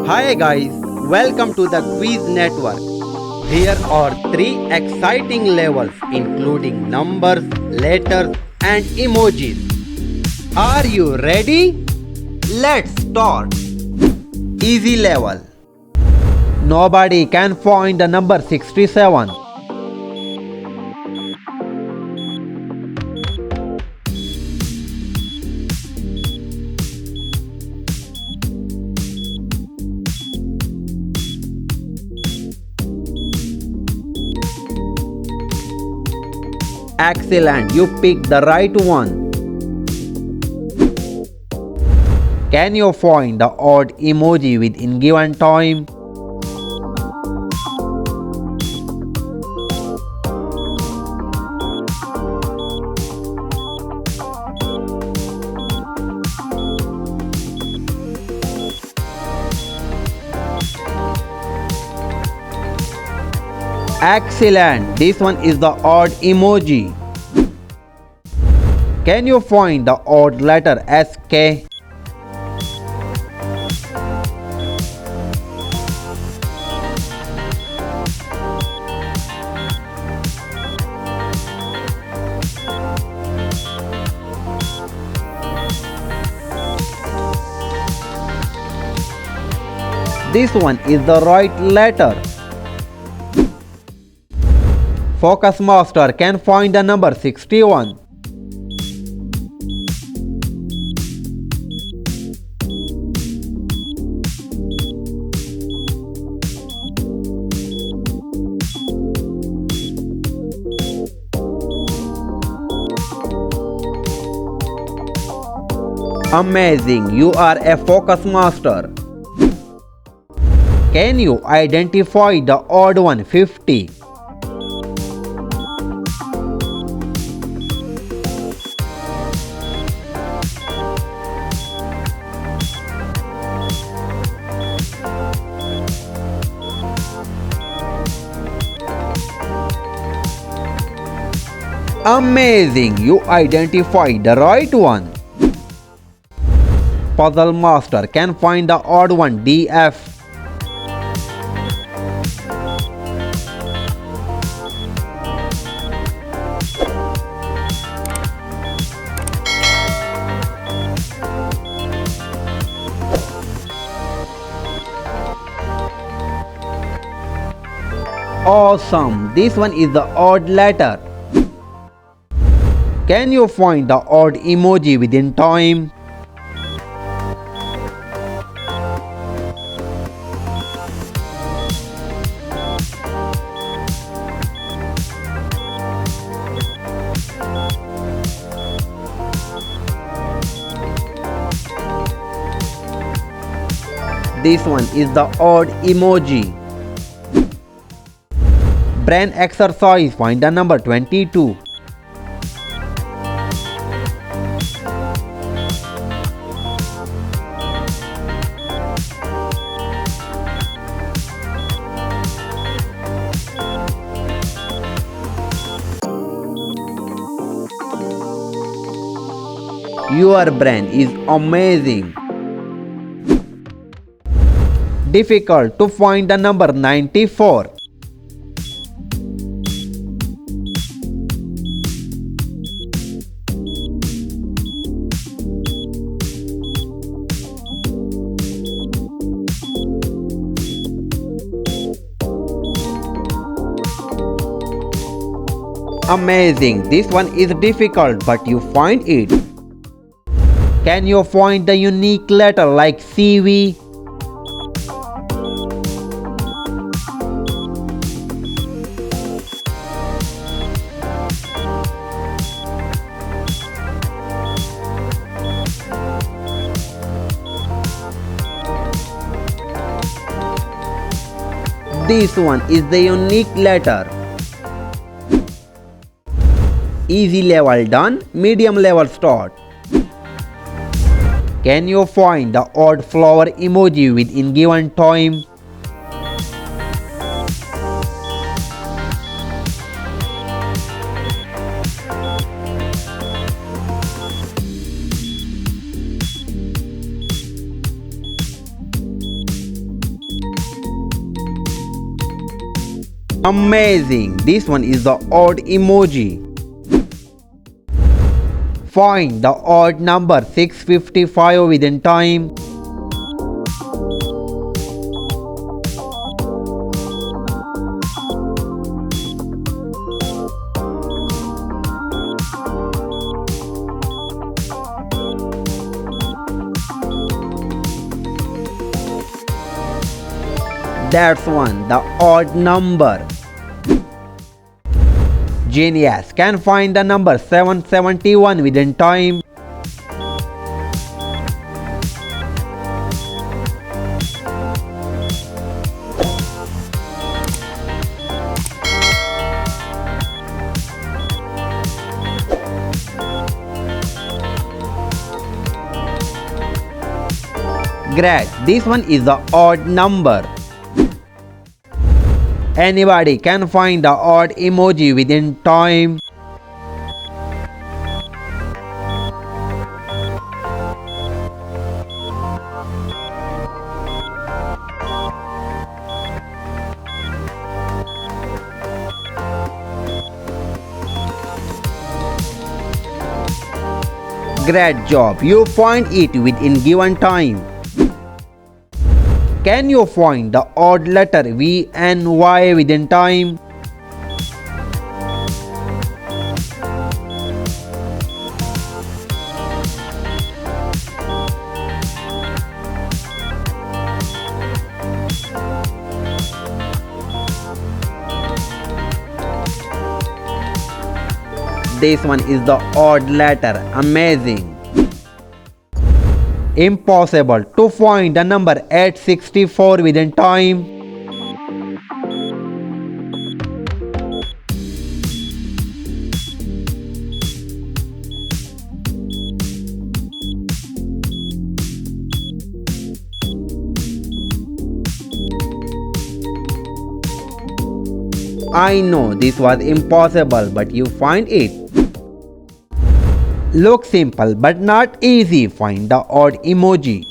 Hi guys, welcome to the Quiz Network. Here are three exciting levels including numbers, letters and emojis. Are you ready? Let's start. Easy level. Nobody can find the number 67. Excellent, you picked the right one. Can you find the odd emoji within given time? Excellent, this one is the odd emoji. Can you find the odd letter SK? This one is the right letter. Focus Master can find the number 61. Amazing, you are a focus master. Can you identify the odd one 50? Amazing, you identified the right one. Puzzle Master can find the odd one DF. Awesome, this one is the odd letter. Can you find the odd emoji within time? This one is the odd emoji. Brain exercise, find the number 22. Your brain is amazing. Difficult to find the number 94. Amazing, this one is difficult but you find it. Can you find the unique letter like CV? This one is the unique letter. Easy level done, medium level start. Can you find the odd flower emoji within given time? Amazing! This one is the odd emoji. Find the odd number 655 within time. That's one, the odd number. Genius can find the number 771 within time. Great, this one is the odd number. Anybody can find the odd emoji within time. Great job, you find it within given time. Can you find the odd letter V and Y within time? This one is the odd letter. Amazing. Impossible to find the number 864 within time. I know this was impossible, but you find it. Looks simple but not easy. Find the odd emoji.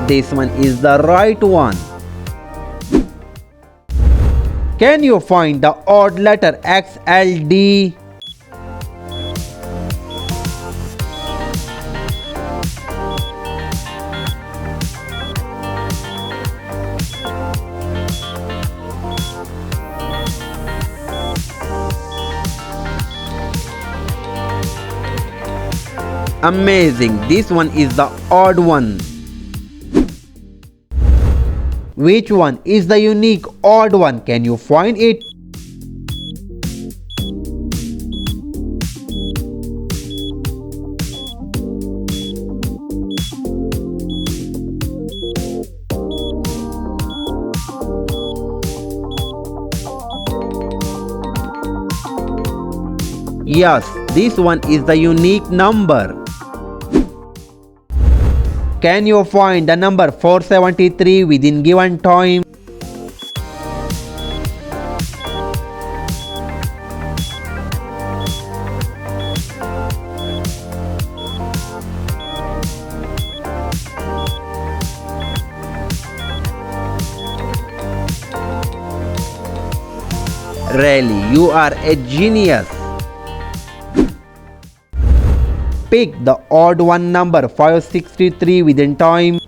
This one is the right one. Can you find the odd letter XLD? Amazing, this one is the odd one. Which one is the unique odd one? Can you find it? Yes, this one is the unique number. Can you find the number 473 within given time? Really, you are a genius. Pick the odd one number 563 within time.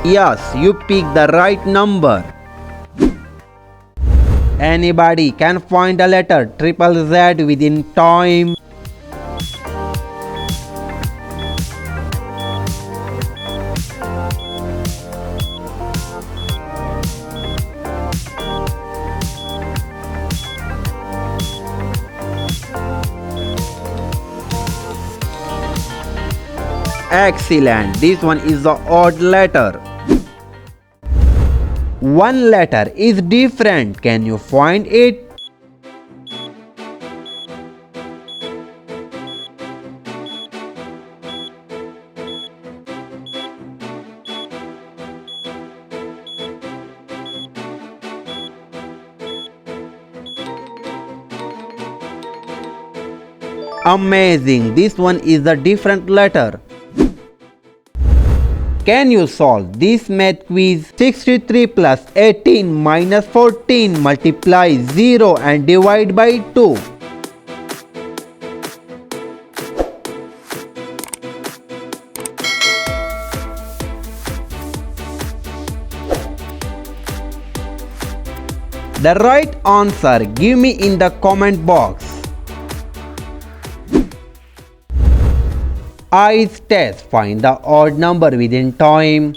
Yes, you picked the right number. Anybody can find a letter ZZZ within time. Excellent. This one is the odd letter. One letter is different. Can you find it? Amazing. This one is a different letter. Can you solve this math quiz? 63 plus 18 minus 14 multiply 0 and divide by 2. The right answer give me in the comment box. Eyes test. Find the odd number within time.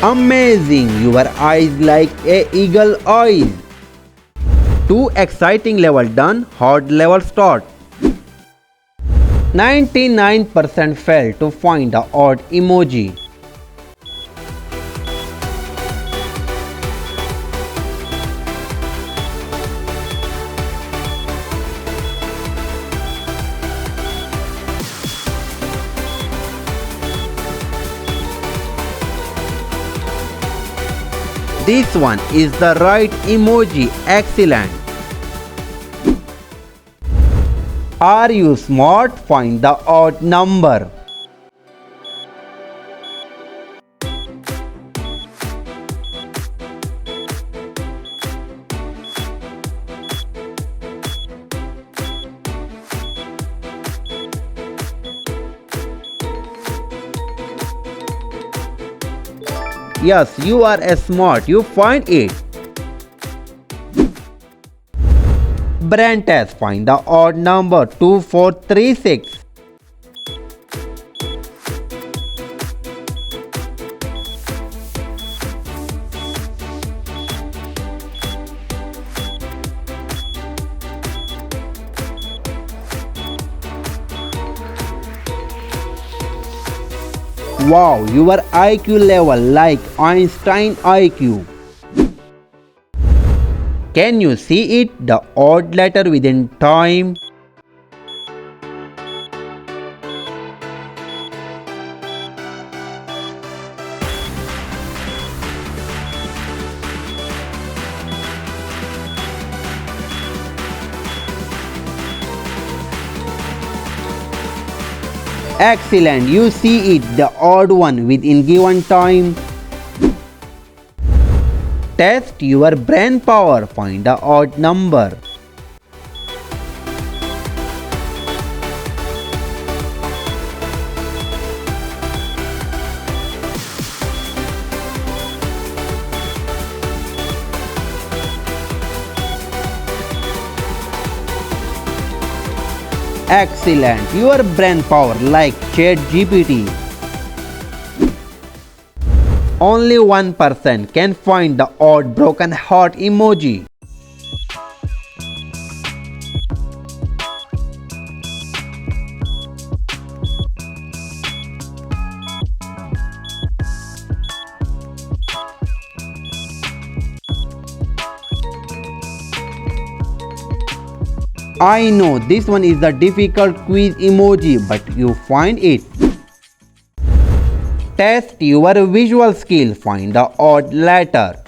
Amazing! Your eyes like a eagle eyes. 2 exciting level done. Hard level start. 99% failed to find the odd emoji. This one is the right emoji. Excellent. Are you smart? Find the odd number. Yes, you are smart. You find it. Brain test. Find the odd number. 2436. Wow, your IQ level like Einstein IQ. Can you see it? The odd letter within time. Excellent, you see it, the odd one within given time. Test your brain power, find the odd number. Excellent, your brain power like ChatGPT. Only 1% can find the odd broken heart emoji. I know this one is the difficult quiz emoji, but you find it. Test your visual skill, find the odd letter.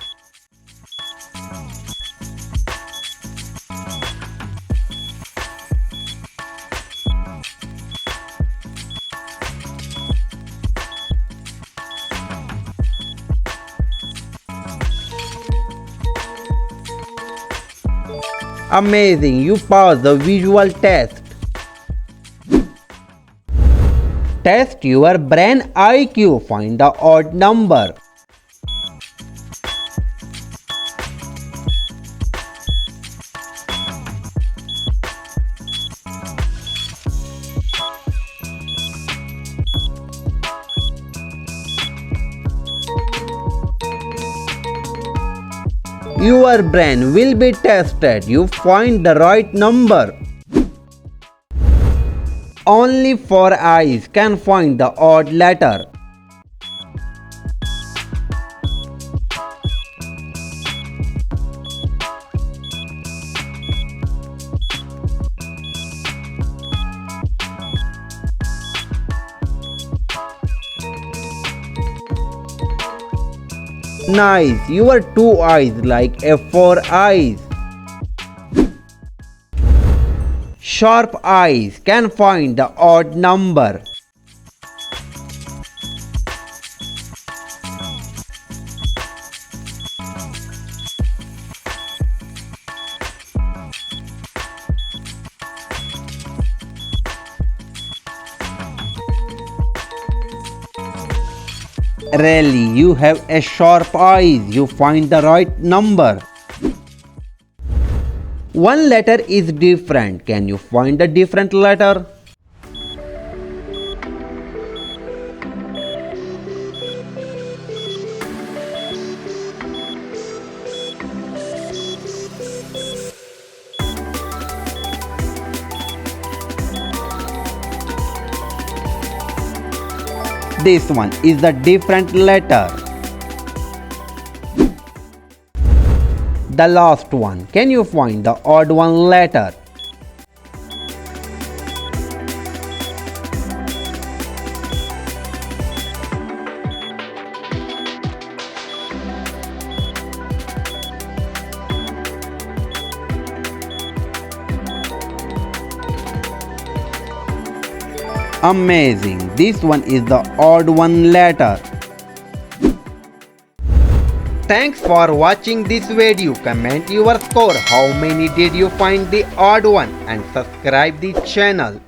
Amazing, you passed the visual test. Test your brain IQ, find the odd number. Your brain will be tested. You find the right number. Only 4 eyes can find the odd letter. Nice, your 2 eyes like a 4 eyes. Sharp eyes can find the odd number. Really, you have a sharp eyes. You find the right number. One letter is different. Can you find a different letter? This one is the different letter. The last one. Can you find the odd one letter? Amazing. This one is the odd one letter. Thanks for watching this video. Comment your score. How many did you find the odd one? And subscribe the channel.